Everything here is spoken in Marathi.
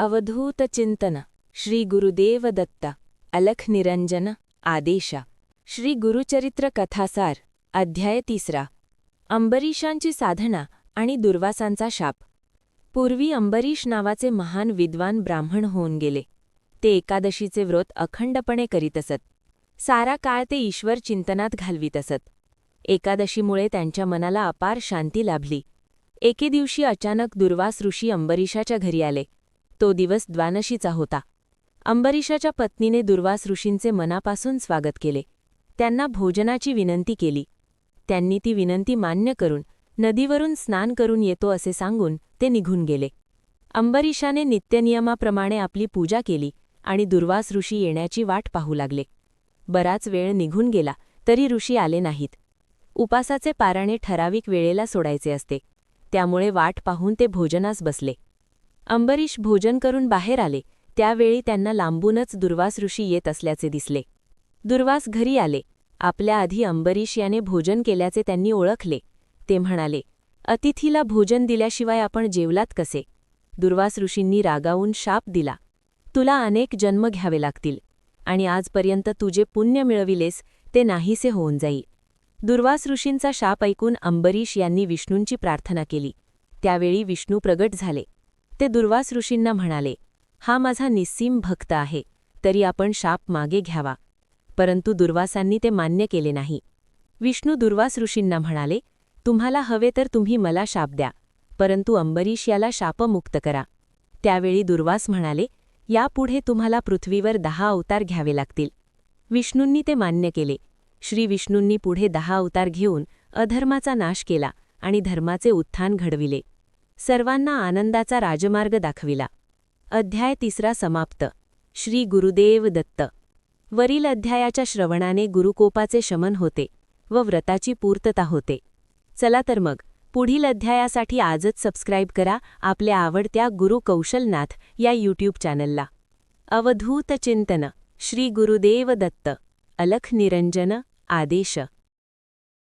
अवधूत चिंतन श्री गुरुदेव दत्त अलख निरंजन आदेश श्री गुरुचरित्र कथासार अध्याय 3 अंबरीशांची साधना आणि दुर्वासांचा शाप। पूर्वी अंबरीश नावाचे महान विद्वान ब्राह्मण होऊन गेले। ते एकादशीचे व्रत अखंडपणे करीत असत। सारा काळ ते ईश्वर चिंतनात घालवीत असत। एकादशीमुळे त्यांच्या मनाला अपार शांती लाभली। एके दिवशी अचानक दुर्वास ऋषी अंबरीशाच्या घरी आले। तो दिवस द्वादशीचा होता। अंबरीशाच्या पत्नीने दुर्वास ऋषींचे मनापासून स्वागत केले। त्यांना भोजनाची विनंती केली। त्यांनी ती विनंती मान्य करून नदीवरून स्नान करून येतो असे सांगून ते निघून गेले। अंबरीशाने नित्यनियमाप्रमाणे आपली पूजा केली आणि दुर्वास ऋषी येण्याची वाट पाहू लागले। बराच वेळ निघून गेला तरी ऋषी आले नाहीत। उपासाचे पाराणे ठराविक वेळेला सोडायचे असते, त्यामुळे वाट पाहून ते भोजनास बसले। अंबरीश भोजन करून बाहेर आले त्यावेळी त्यांना लांबूनच दुर्वास ऋषी येत असल्याचे दिसले। दुर्वास घरी आले। आपल्या आधी अंबरीश याने भोजन केल्याचे त्यांनी ओळखले। ते म्हणाले, अतिथीला भोजन दिल्याशिवाय आपण जेवलात कसे? दुर्वास ऋषींनी रागावून शाप दिला, तुला अनेक जन्म घ्यावे लागतील आणि आजपर्यंत तू जे पुण्य मिळविलेस ते नाहीसे होऊन जाई। दुर्वास ऋषींचा शाप ऐकून अंबरीश यांनी विष्णूंची प्रार्थना केली। त्यावेळी विष्णू प्रगट झाले। ते दुर्वास ऋषींना म्हणाले, हा माझा निस्सीम भक्त आहे, तरी आपण शाप मागे घ्यावा। परंतु दुर्वासांनी ते मान्य केले नाही। विष्णू दुर्वास ऋषींना म्हणाले, तुम्हाला हवे तर तुम्ही मला शाप द्या, परंतु अंबरीश याला शापमुक्त करा। त्यावेळी दुर्वास म्हणाले, यापुढे तुम्हाला पृथ्वीवर 10 अवतार घ्यावे लागतील। विष्णूंनी ते मान्य केले। श्री विष्णूंनी पुढे 10 अवतार घेऊन अधर्माचा नाश केला आणि धर्माचे उत्थान घडविले। सर्वांना आनंदाचा राजमार्ग दाखविला। अध्याय 3 समाप्त। श्री गुरुदेव दत्त। वरील अध्यायाच्या श्रवणाने गुरुकोपाचे शमन होते व व्रताची पूर्तता होते। चला तर मग पुढील अध्यायासाठी आजच सबस्क्राईब करा आपल्या आवडत्या गुरु कौशलनाथ या यूट्यूब चॅनलला। अवधूत चिंतन श्री गुरुदेव दत्त अलख निरंजन आदेश।